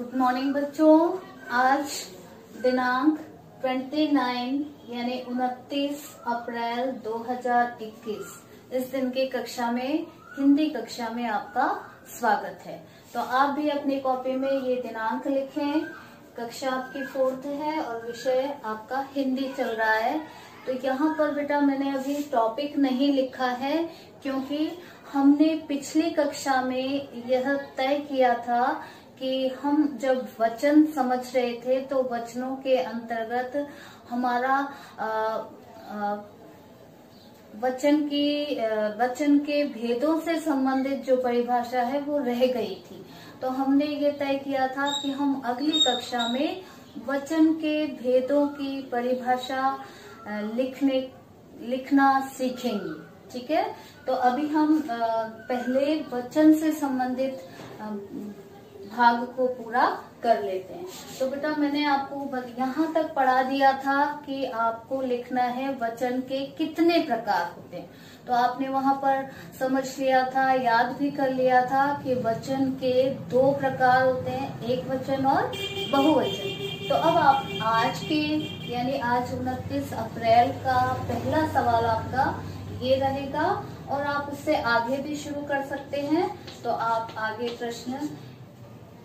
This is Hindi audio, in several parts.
गुड मॉर्निंग बच्चों। आज दिनांक 29 यानी 29 अप्रैल 2021 इस दिन की कक्षा में हिंदी कक्षा में आपका स्वागत है। तो आप भी अपनी कॉपी में ये दिनांक लिखें। कक्षा आपकी 4th है और विषय आपका हिंदी चल रहा है। तो यहाँ पर बेटा मैंने अभी टॉपिक नहीं लिखा है क्योंकि हमने पिछली कक्षा में यह तय किया था कि हम जब वचन समझ रहे थे तो वचनों के अंतर्गत हमारा वचन के भेदों से संबंधित जो परिभाषा है वो रह गई थी। तो हमने ये तय किया था कि हम अगली कक्षा में वचन के भेदों की परिभाषा लिखना सीखेंगे। ठीक है, तो अभी हम पहले वचन से संबंधित भाग को पूरा कर लेते हैं। तो बेटा मैंने आपको यहाँ तक पढ़ा दिया था कि आपको लिखना है वचन के कितने प्रकार होते हैं। तो आपने वहाँ पर समझ लिया था, याद भी कर लिया था कि वचन के 2 प्रकार होते हैं, एक वचन और बहुवचन। तो अब आप आज के यानी आज 29 अप्रैल का पहला सवाल आपका ये रहेगा और आप उससे आगे भी शुरू कर सकते हैं। तो आप आगे प्रश्न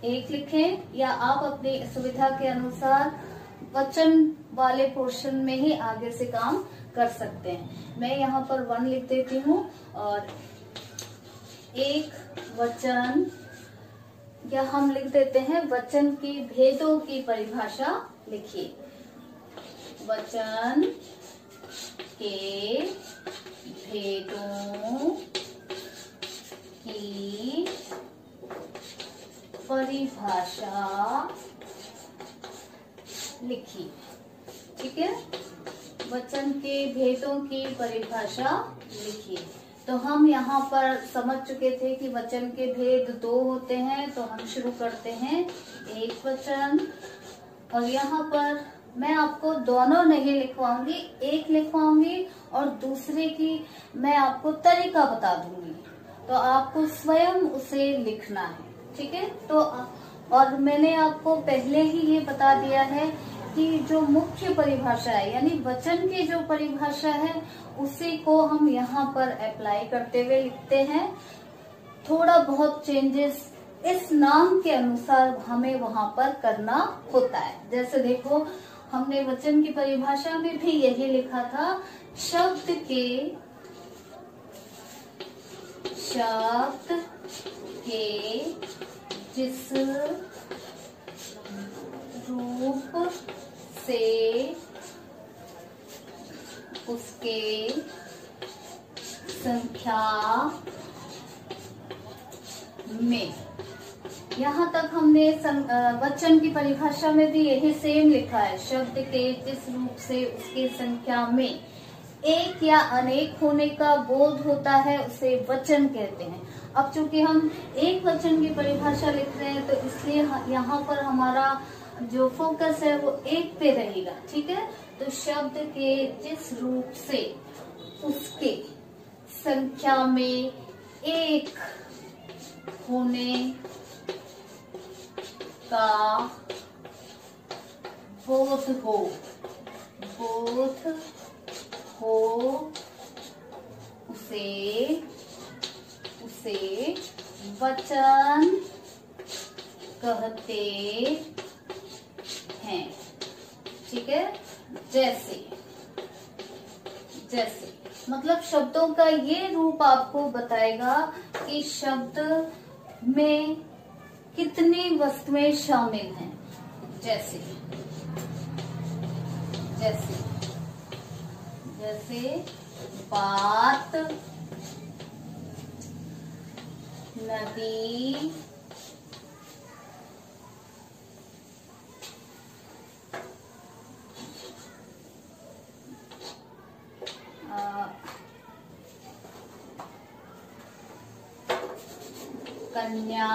1 लिखें या आप अपनी सुविधा के अनुसार वचन वाले पोर्शन में ही आगे से काम कर सकते हैं। मैं यहाँ पर 1 लिख देती हूँ और एक वचन या हम लिख देते हैं वचन की भेदों की परिभाषा लिखिए। वचन के भेदों की परिभाषा लिखिए। ठीक है, वचन के भेदों की परिभाषा लिखिए। तो हम यहाँ पर समझ चुके थे कि वचन के भेद 2 होते हैं। तो हम शुरू करते हैं एक वचन और यहाँ पर मैं आपको दोनों नहीं लिखवाऊंगी, एक लिखवाऊंगी और दूसरे की मैं आपको तरीका बता दूंगी। तो आपको स्वयं उसे लिखना है। ठीक है, तो और मैंने आपको पहले ही ये बता दिया है कि जो मुख्य परिभाषा है यानी वचन की जो परिभाषा है उसी को हम यहाँ पर अप्लाई करते हुए लिखते हैं। थोड़ा बहुत चेंजेस इस नाम के अनुसार हमें वहां पर करना होता है। जैसे देखो हमने वचन की परिभाषा में भी यही लिखा था, शब्द के जिस रूप से उसके संख्या में, यहाँ तक हमने वचन की परिभाषा में भी यही सेम लिखा है। शब्द के जिस रूप से उसकी संख्या में एक या अनेक होने का बोध होता है उसे वचन कहते हैं। अब चूंकि हम एक वचन की परिभाषा लिख रहे हैं तो इसलिए यहाँ पर हमारा जो फोकस है वो एक पे रहेगा। ठीक है, तो शब्द के जिस रूप से उसके संख्या में एक होने का बोध हो उसे वचन कहते हैं। ठीक है, जैसे मतलब शब्दों का ये रूप आपको बताएगा कि शब्द में कितनी वस्तुएं शामिल हैं। जैसे बात, नदी, कन्या,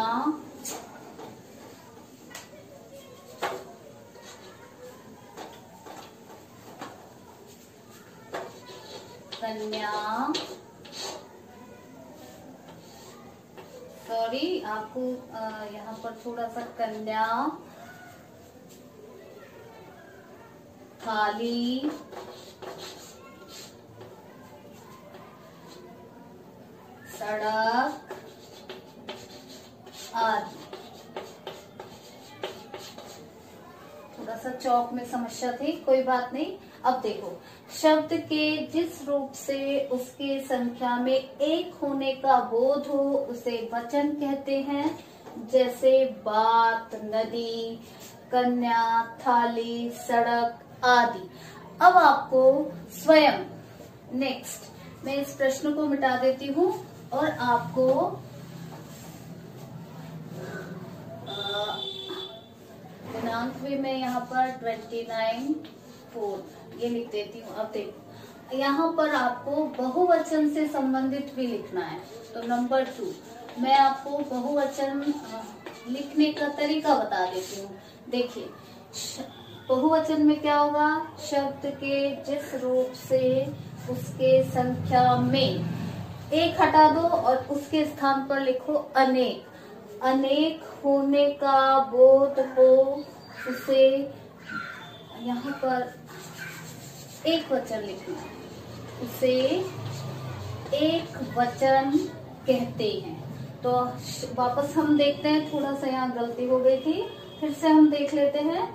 सॉरी, आपको यहाँ पर थोड़ा सा कन्या, थाली, सड़क आदि। थोड़ा सा चौक में समस्या थी, कोई बात नहीं। अब देखो, शब्द के जिस रूप से उसके संख्या में एक होने का बोध हो उसे वचन कहते हैं, जैसे बात, नदी, कन्या, थाली, सड़क आदि। अब आपको स्वयं, नेक्स्ट मैं इस प्रश्न को मिटा देती हूँ और आपको दिनांक भी मैं यहाँ पर 29/4 ये लिख देती हूँ। अब देखो, यहाँ पर आपको बहुवचन से संबंधित भी लिखना है। तो नंबर 2 मैं आपको बहुवचन लिखने का तरीका बता देती हूँ। देखिए, बहुवचन में क्या होगा, शब्द के जिस रूप से उसके संख्या में एक हटा दो और उसके स्थान पर लिखो अनेक। अनेक होने का बोध हो उसे यहाँ पर एक वचन लिखना है, उसे एक वचन कहते हैं। तो वापस हम देखते हैं, थोड़ा सा यहाँ गलती हो गई थी, फिर से हम देख लेते हैं।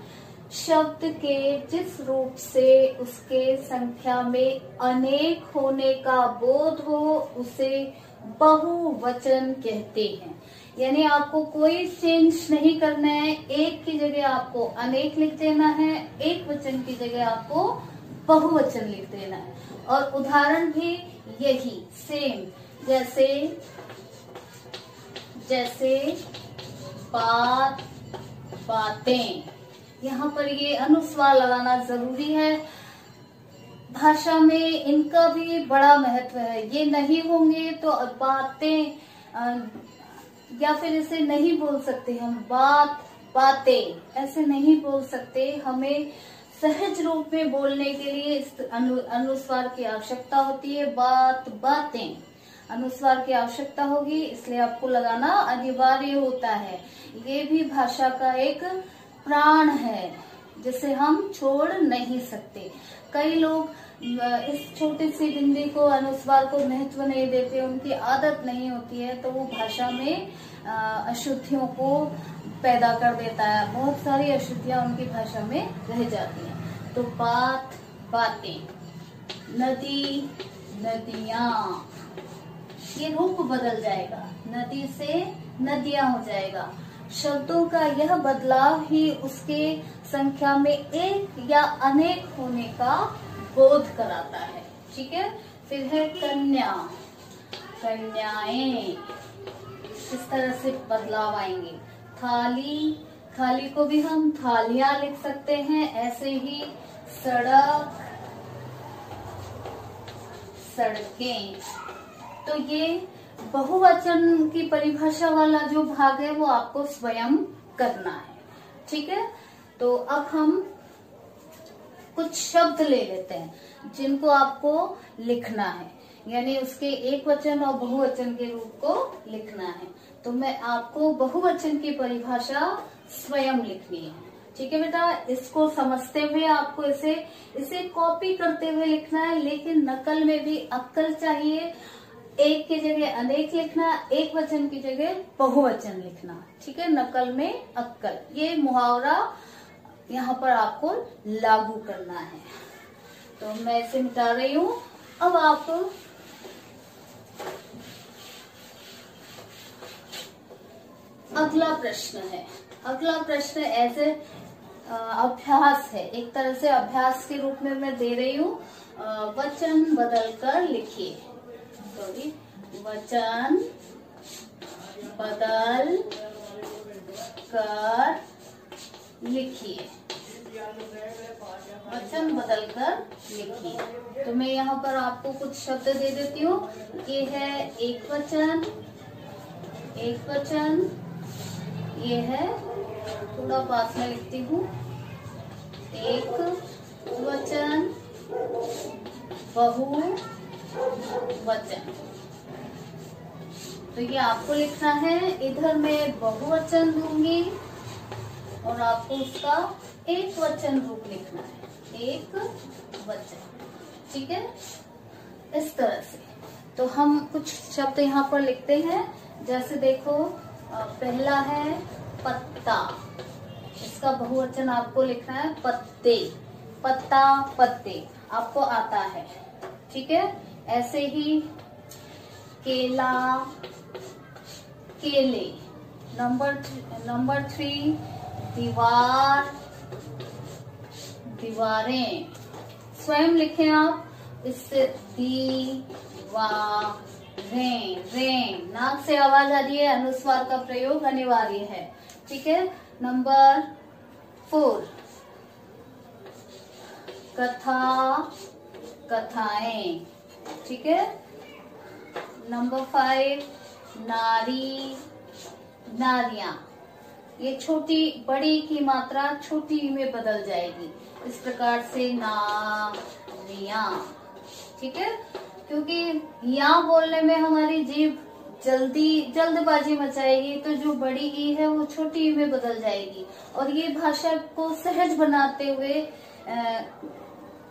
शब्द के जिस रूप से उसके संख्या में अनेक होने का बोध हो उसे बहुवचन कहते हैं। यानी आपको कोई चेंज नहीं करना है, एक की जगह आपको अनेक लिख देना है, एक वचन की जगह आपको बहुवचन लिख देना है। और उदाहरण भी यही सेम, जैसे बात, बातें। यहाँ पर ये अनुस्वार लगाना जरूरी है। भाषा में इनका भी बड़ा महत्व है। ये नहीं होंगे तो बातें, या फिर इसे नहीं बोल सकते हम बात, बातें ऐसे नहीं बोल सकते। हमें सहज रूप में बोलने के लिए इस अनुस्वार की आवश्यकता होती है। बात, बातें अनुस्वार की आवश्यकता होगी, इसलिए आपको लगाना अनिवार्य होता है। ये भी भाषा का एक प्राण है जिसे हम छोड़ नहीं सकते। कई लोग इस छोटी सी बिंदी को, अनुस्वार को महत्व नहीं देते, उनकी आदत नहीं होती है, तो वो भाषा में अशुद्धियों को पैदा कर देता है। बहुत सारी अशुद्धियां उनकी भाषा में रह जाती हैं। तो बात, बातें, नदी, नदियां, ये रूप बदल जाएगा, नदी से नदियां हो जाएगा। शब्दों का यह बदलाव ही उसके संख्या में एक या अनेक होने का बोध कराता है। ठीक है, फिर है कन्या, कन्याएं, इस तरह से बदलाव आएंगे। थाली, थाली को भी हम थालियां लिख सकते हैं। ऐसे ही सड़क, सड़कें। तो ये बहुवचन की परिभाषा वाला जो भाग है वो आपको स्वयं करना है। ठीक है, तो अब हम कुछ शब्द ले लेते हैं जिनको आपको लिखना है, यानी उसके एक वचन और बहुवचन के रूप को लिखना है। तो मैं आपको बहुवचन की परिभाषा स्वयं लिखनी है। ठीक है बेटा, इसको समझते हुए आपको इसे कॉपी करते हुए लिखना है, लेकिन नकल में भी अक्ल चाहिए। एक की जगह अनेक लिखना, एक वचन की जगह बहुवचन लिखना। ठीक है, नकल में अक्ल, ये मुहावरा यहाँ पर आपको लागू करना है। तो मैं इसे मिटा रही हूँ। अब आप अगला प्रश्न है। अगला प्रश्न ऐसे अभ्यास है, एक तरह से अभ्यास के रूप में मैं दे रही हूँ। वचन बदलकर लिखिए। सॉरी, वचन बदल कर लिखिए। वचन बदलकर लिखिए। तो मैं यहाँ पर आपको कुछ शब्द दे देती हूँ। ये है एक वचन, एक वचन, ये है, थोड़ा पास में लिखती हूँ, एक वचन, बहुवचन। तो ये आपको लिखना है। इधर मैं बहुवचन दूंगी और आपको उसका एक वचन रूप लिखना है, एक वचन। ठीक है, इस तरह से। तो हम कुछ शब्द यहाँ पर लिखते हैं, जैसे देखो पहला है पत्ता, इसका बहुवचन आपको लिखना है पत्ते, पत्ता पत्ते आपको आता है। ठीक है, ऐसे ही केला केले। नंबर 3 दीवार दीवारें। स्वयं लिखें आप, इससे दीवारें, रें, नाक से आवाज आ रही है, अनुस्वार का प्रयोग अनिवार्य है। ठीक है, नंबर 4 कथा कथाएं। ठीक है, नंबर 5 नारी नारियां। ये छोटी बड़ी की मात्रा छोटी में बदल जाएगी, इस प्रकार से नारियां। ठीक है, क्योंकि यहाँ बोलने में हमारी जीभ जल्दबाजी मचाएगी, तो जो बड़ी ई है वो छोटी ई में बदल जाएगी, और ये भाषा को सहज बनाते हुए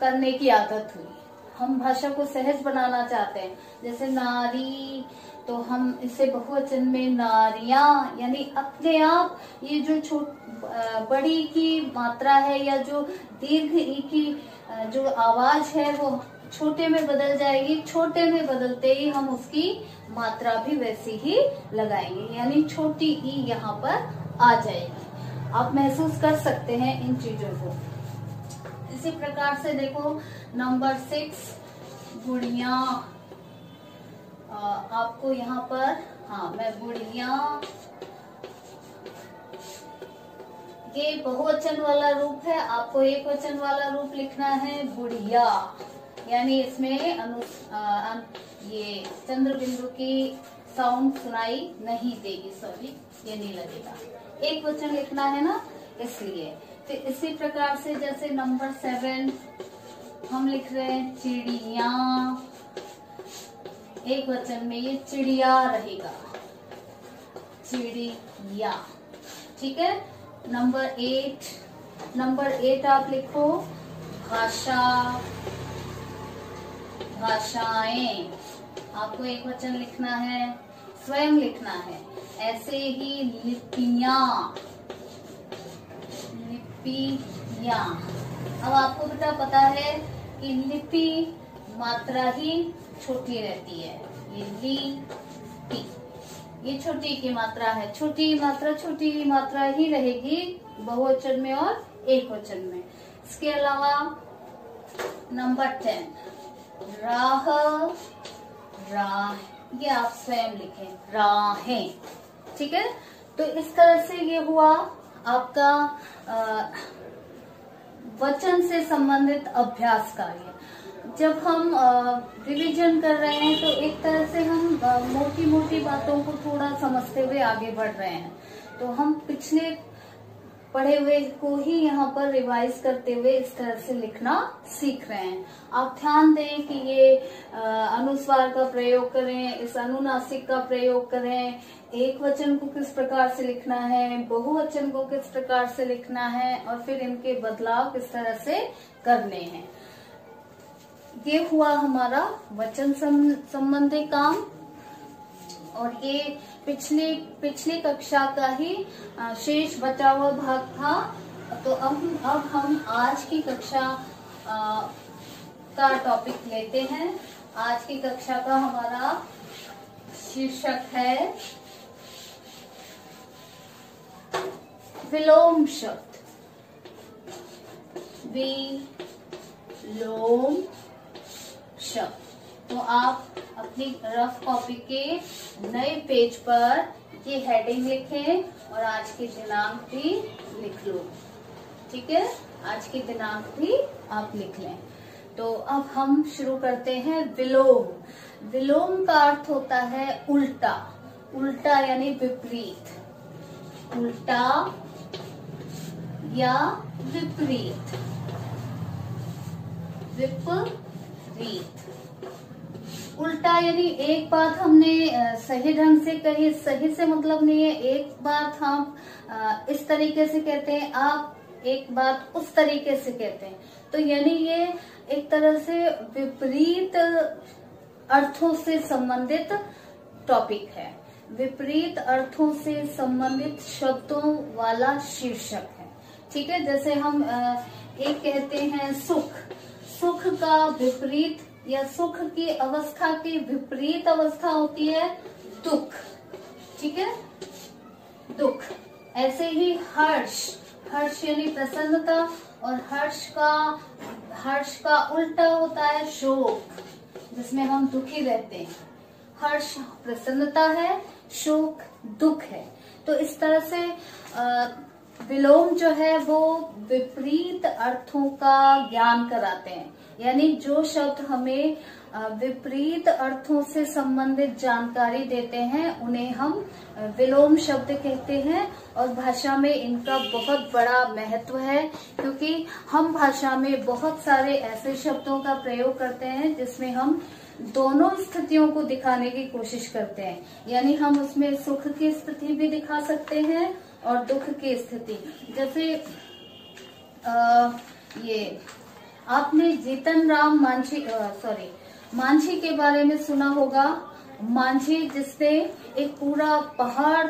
करने की आदत हुई। हम भाषा को सहज बनाना चाहते हैं, जैसे नारी, तो हम इसे बहुवचन में नारियां, यानी अपने आप ये जो बड़ी की मात्रा है या जो दीर्घ ई की जो आवाज है वो छोटे में बदल जाएगी। छोटे में बदलते ही हम उसकी मात्रा भी वैसी ही लगाएंगे, यानी छोटी ई यहाँ पर आ जाएगी। आप महसूस कर सकते हैं इन चीजों को। इसी प्रकार से देखो नंबर 6 गुड़िया। आपको यहाँ पर, हाँ मैं गुड़िया, ये बहुवचन वाला रूप है, आपको एक वचन वाला रूप लिखना है गुड़िया, यानी इसमें ये चंद्र बिंदु की साउंड सुनाई नहीं देगी, सॉरी ये नहीं लगेगा, एक वचन लिखना है ना इसलिए। तो इसी प्रकार से जैसे नंबर 7 हम लिख रहे हैं चिड़िया, एक वचन में ये चिड़िया रहेगा, चिड़िया। ठीक है, नंबर 8 आप लिखो भाषा भाषाएं। आपको एक वचन लिखना है, स्वयं लिखना है। ऐसे ही लिपियां लिपियां। अब आपको बेटा पता है कि लिपि मात्रा ही छोटी रहती है, ये लिपि, ये छोटी की मात्रा है, छोटी की मात्रा ही रहेगी बहुवचन में और एक वचन में। इसके अलावा नंबर 10 राह राह, ये आप स्वयं लिखें राहें। ठीक है, तो इस तरह से ये हुआ आपका वचन से संबंधित अभ्यास कार्य। जब हम रिवीजन कर रहे हैं तो एक तरह से हम मोटी मोटी बातों को थोड़ा समझते हुए आगे बढ़ रहे हैं, तो हम पिछले पढ़े हुए को ही यहाँ पर रिवाइज करते हुए इस तरह से लिखना सीख रहे हैं। आप ध्यान दें कि ये अनुस्वार का प्रयोग करें, इस अनुनासिक का प्रयोग करें, एक वचन को किस प्रकार से लिखना है, बहुवचन को किस प्रकार से लिखना है, और फिर इनके बदलाव किस तरह से करने हैं। ये हुआ हमारा वचन संबंधी काम, और ये पिछली कक्षा का ही शेष बचा हुआ भाग था। तो अब हम आज की कक्षा का टॉपिक लेते हैं। आज की कक्षा का हमारा शीर्षक है विलोम शब्द, विलोम शब्द। तो आप अपनी रफ कॉपी के नए पेज पर ये हेडिंग लिखें और आज की दिनांक भी लिख लो। ठीक है, आज की दिनांक भी आप लिख लें। तो अब हम शुरू करते हैं विलोम। विलोम का अर्थ होता है उल्टा, उल्टा यानी विपरीत, उल्टा या विपरीत, विपरीत। उल्टा यानी एक बात हमने सही ढंग से कही, सही से मतलब नहीं है, एक बात हम इस तरीके से कहते हैं, आप एक बात उस तरीके से कहते हैं, तो यानी ये एक तरह से विपरीत अर्थों से संबंधित टॉपिक है, विपरीत अर्थों से संबंधित शब्दों वाला शीर्षक है। ठीक है, जैसे हम एक कहते हैं सुख, सुख का विपरीत या सुख की अवस्था की विपरीत अवस्था होती है दुख। ठीक है, दुख। ऐसे ही हर्ष, हर्ष यानी प्रसन्नता, और हर्ष का उल्टा होता है शोक, जिसमें हम दुखी रहते हैं। हर्ष प्रसन्नता है, शोक दुख है। तो इस तरह से विलोम जो है वो विपरीत अर्थों का ज्ञान कराते हैं, यानी जो शब्द हमें विपरीत अर्थों से संबंधित जानकारी देते हैं उन्हें हम विलोम शब्द कहते हैं। और भाषा में इनका बहुत बड़ा महत्व है, क्योंकि हम भाषा में बहुत सारे ऐसे शब्दों का प्रयोग करते हैं जिसमें हम दोनों स्थितियों को दिखाने की कोशिश करते हैं, यानी हम उसमें सुख की स्थिति भी दिखा सकते हैं और दुख की स्थिति। जैसे ये आपने जीतन राम मांझी के बारे में सुना होगा। मांझी जिसने एक पूरा पहाड़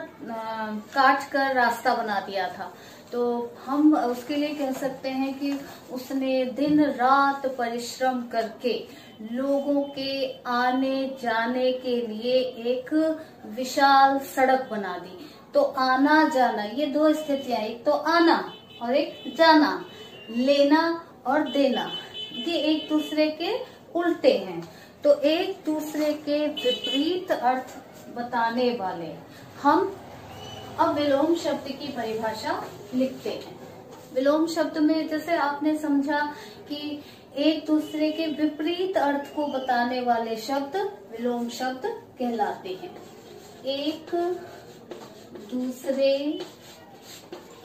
काट कर रास्ता बना दिया था, तो हम उसके लिए कह सकते हैं कि उसने दिन रात परिश्रम करके लोगों के आने जाने के लिए एक विशाल सड़क बना दी। तो आना जाना, ये दो स्थितियां, एक तो आना और एक जाना, लेना और देना, ये एक दूसरे के उल्टे हैं। तो एक दूसरे के विपरीत अर्थ बताने वाले हम अब विलोम शब्द की परिभाषा लिखते हैं। विलोम शब्द में जैसे आपने समझा कि एक दूसरे के विपरीत अर्थ को बताने वाले शब्द विलोम शब्द कहलाते हैं। एक दूसरे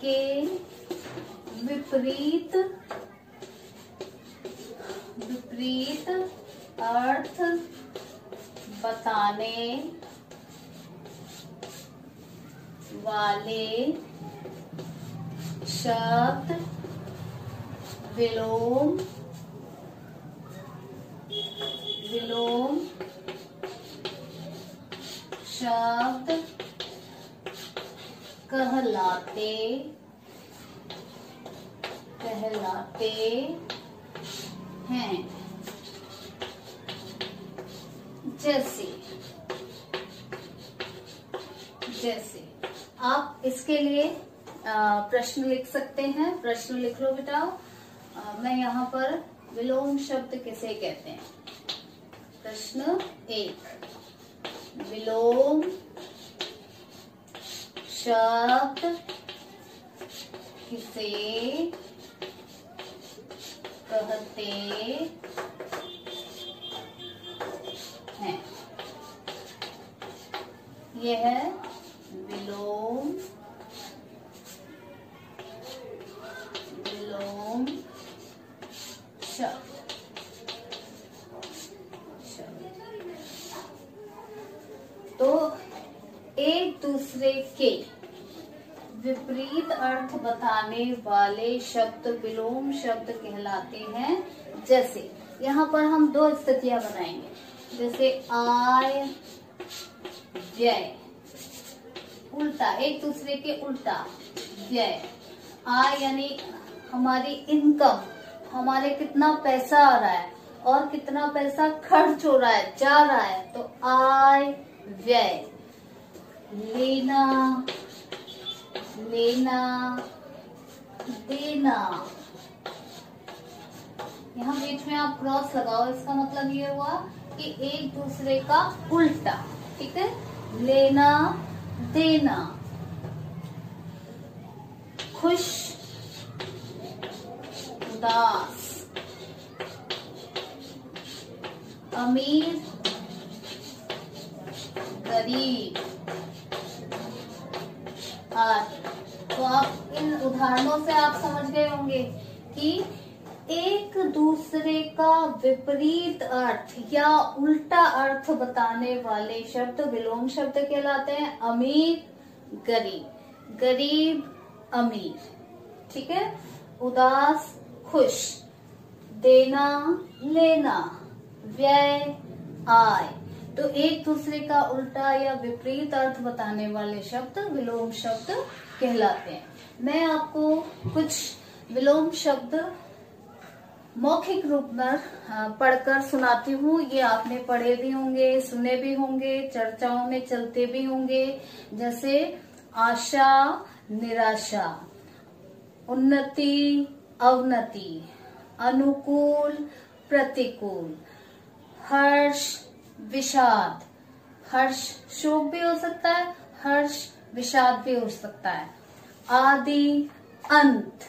के विपरीत अर्थ बताने वाले शब्द विलोम शब्द कहलाते हैं। जैसे आप इसके लिए प्रश्न लिख सकते हैं। प्रश्न लिख लो बेटा। मैं यहाँ पर विलोम शब्द किसे कहते हैं? प्रश्न 1, विलोम शब्द किसे कहते हैं? यह है विलोम शब्द। तो एक दूसरे के विपरीत अर्थ बताने वाले शब्द विलोम शब्द कहलाते हैं। जैसे यहाँ पर हम 2 स्थितियां बनाएंगे, जैसे आय व्यय, उल्टा, एक दूसरे के उल्टा। व्यय, आय यानी हमारी इनकम, हमारे कितना पैसा आ रहा है और कितना पैसा खर्च हो रहा है, जा रहा है, तो आय व्यय। लेना देना, यहाँ बीच में आप क्रॉस लगाओ, इसका मतलब ये हुआ कि एक दूसरे का उल्टा। ठीक है, लेना देना। खुश उदास, अमीर गरीब आदि। तो आप इन उदाहरणों से आप समझ गए होंगे कि एक दूसरे का विपरीत अर्थ या उल्टा अर्थ बताने वाले शब्द विलोम शब्द कहलाते हैं। अमीर गरीब, गरीब अमीर, ठीक है। उदास खुश, देना लेना, व्यय आय। तो एक दूसरे का उल्टा या विपरीत अर्थ बताने वाले शब्द विलोम शब्द कहलाते हैं। मैं आपको कुछ विलोम शब्द मौखिक रूप में पढ़कर सुनाती हूँ। ये आपने पढ़े भी होंगे, सुने भी होंगे, चर्चाओं में चलते भी होंगे। जैसे आशा निराशा, उन्नति अवनति, अनुकूल प्रतिकूल, हर्ष विषाद, हर्ष शोक भी हो सकता है, हर्ष विषाद भी हो सकता है। आदि अंत,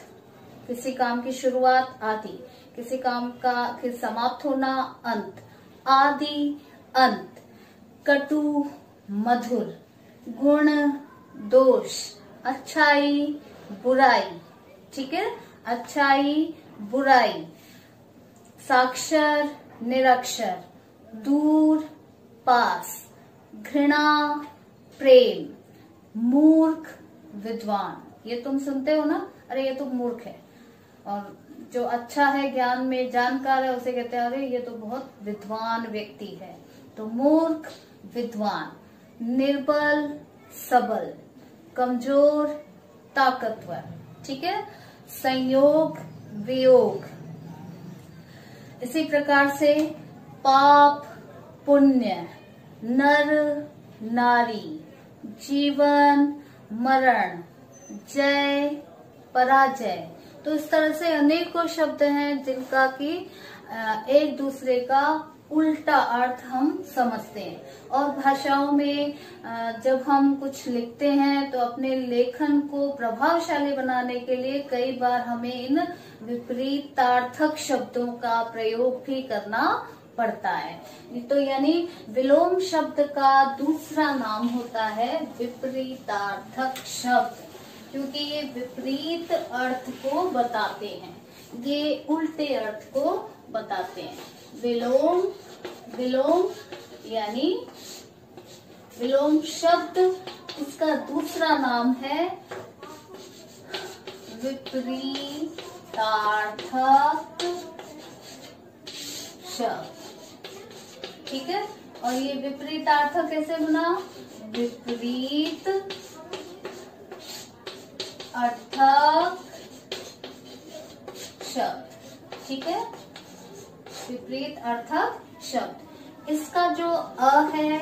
किसी काम की शुरुआत आदि, किसी काम का समाप्त होना अंत, आदि अंत। कटु मधुर, गुण दोष, अच्छाई बुराई, ठीक है, अच्छाई बुराई। साक्षर निरक्षर, दूर पास, घृणा प्रेम, मूर्ख विद्वान। ये तुम सुनते हो ना, अरे ये तो मूर्ख है। और जो अच्छा है, ज्ञान में जानकार है, उसे कहते हैं अरे ये तो बहुत विद्वान व्यक्ति है। तो मूर्ख विद्वान। निर्बल सबल, कमजोर ताकतवर, ठीक है। संयोग वियोग। इसी प्रकार से पाप पुण्य, नर नारी, जीवन मरण, जय पराजय। तो इस तरह से अनेकों शब्द हैं जिनका कि एक दूसरे का उल्टा अर्थ हम समझते हैं। और भाषाओं में जब हम कुछ लिखते हैं तो अपने लेखन को प्रभावशाली बनाने के लिए कई बार हमें इन विपरीतार्थक शब्दों का प्रयोग भी करना पड़ता है। तो यानी विलोम शब्द का दूसरा नाम होता है विपरीतार्थक शब्द, क्योंकि ये विपरीत अर्थ को बताते हैं, ये उल्टे अर्थ को बताते हैं। विलोम, विलोम यानी विलोम शब्द, इसका दूसरा नाम है विपरीतार्थक शब्द, ठीक है। और ये विपरीतार्थक कैसे बना? विपरीत अर्थक शब्द, ठीक है, विपरीत अर्थक शब्द। इसका जो अ है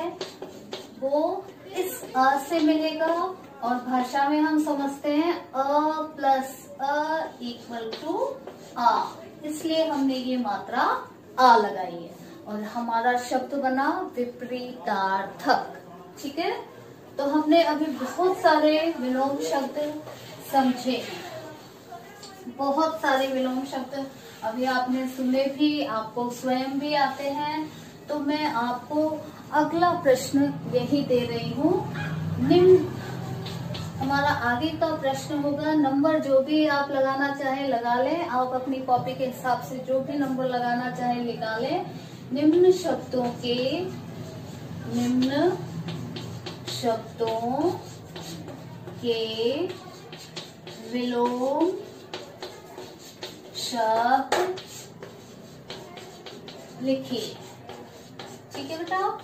वो इस अ से मिलेगा और भाषा में हम समझते हैं अ प्लस अ इक्वल टू आ, इसलिए हमने ये मात्रा आ लगाई है और हमारा शब्द बना विपरीतार्थक, ठीक है। तो हमने अभी बहुत सारे विलोम शब्द समझे हैं, बहुत सारे विलोम शब्द अभी आपने सुने भी, आपको स्वयं भी आते हैं। तो मैं आपको अगला प्रश्न यही दे रही हूँ। निम्न हमारा आगे का प्रश्न होगा, नंबर जो भी आप लगाना चाहे लगा लें, आप अपनी कॉपी के हिसाब से जो भी नंबर लगाना चाहे लगा लें। निम्न शब्दों के विलोम शब्द लिखिए, ठीक है बेटा।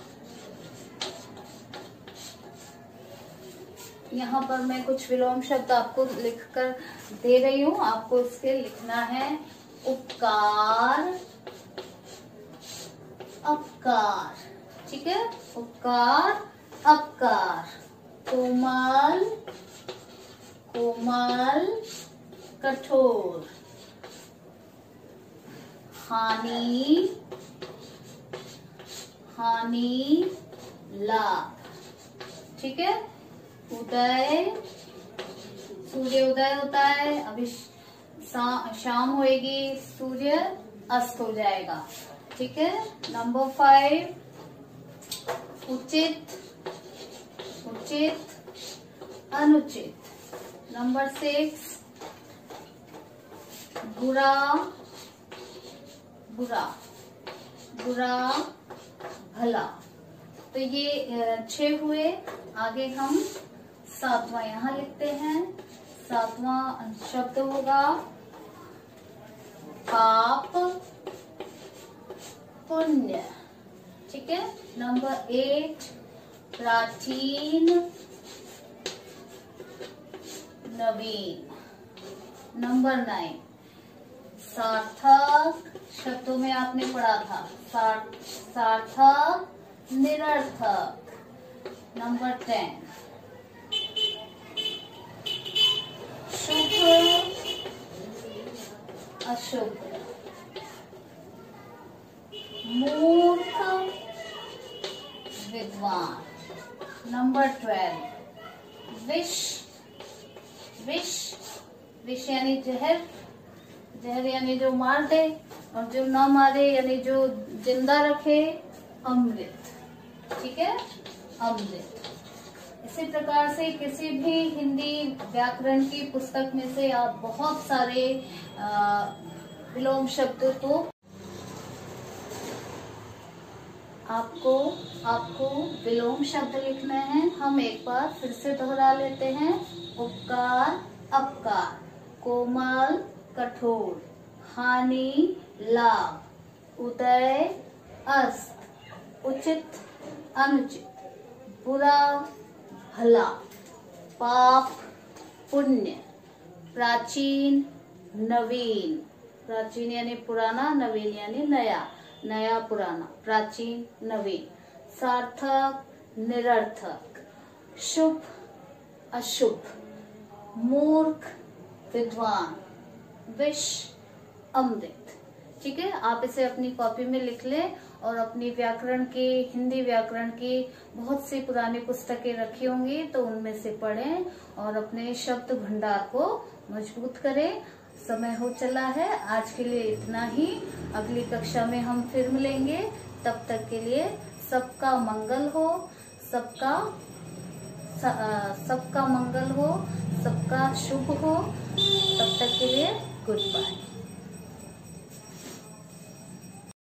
यहाँ पर मैं कुछ विलोम शब्द आपको लिखकर दे रही हूँ, आपको इसके लिखना है उपकार, अपकार, ठीक है, उपकार अपकार। कोमल, कोमल कठोर। हानि, हानि लाभ, ठीक है। उदय, सूर्य उदय होता है, अभी शाम होएगी, सूर्य अस्त हो जाएगा, ठीक है। नंबर 5 उचित, उचित अनुचित। नंबर 6 बुरा बुरा, बुरा भला। तो ये 6 हुए। आगे हम 7वां यहाँ लिखते हैं। 7वां शब्द होगा पाप पुण्य। ठीक है। नंबर 8 प्राचीन नवीन। नंबर 9 सार्थक। शब्दों में आपने पढ़ा था सार्थक निरर्थक। नंबर 10 शुभ अशुभ। मूर्ख विद्वान। नंबर 12 विष। विष, विष यानी जहर। जहर यानी जो मार दे, और जो ना मारे यानी जो जिंदा रखे अमृत। ठीक है, अमृत। इसी प्रकार से किसी भी हिंदी व्याकरण की पुस्तक में से आप बहुत सारे विलोम शब्द तो आपको विलोम शब्द लिखना है। हम एक बार फिर से दोहरा लेते हैं। उपकार अपकार, कोमल कठोर, हानि लाभ, उदय अस्त, उचित अनुचित, बुरा भला, पाप पुण्य, प्राचीन नवीन। प्राचीन यानी पुराना, नवीन यानी नया, नया पुराना, प्राचीन नवीन। सार्थक निरर्थक, शुभ अशुभ, मूर्ख विद्वान, विष अमृत। ठीक है, आप इसे अपनी कॉपी में लिख लें और अपनी व्याकरण की, हिंदी व्याकरण की बहुत सी पुरानी पुस्तकें रखी होंगी तो उनमें से पढ़ें और अपने शब्द भंडार को मजबूत करें। समय हो चला है, आज के लिए इतना ही। अगली कक्षा में हम फिर मिलेंगे। तब तक के लिए सबका मंगल हो, सबका मंगल हो, सबका शुभ हो। तब तक के लिए गुड बाय।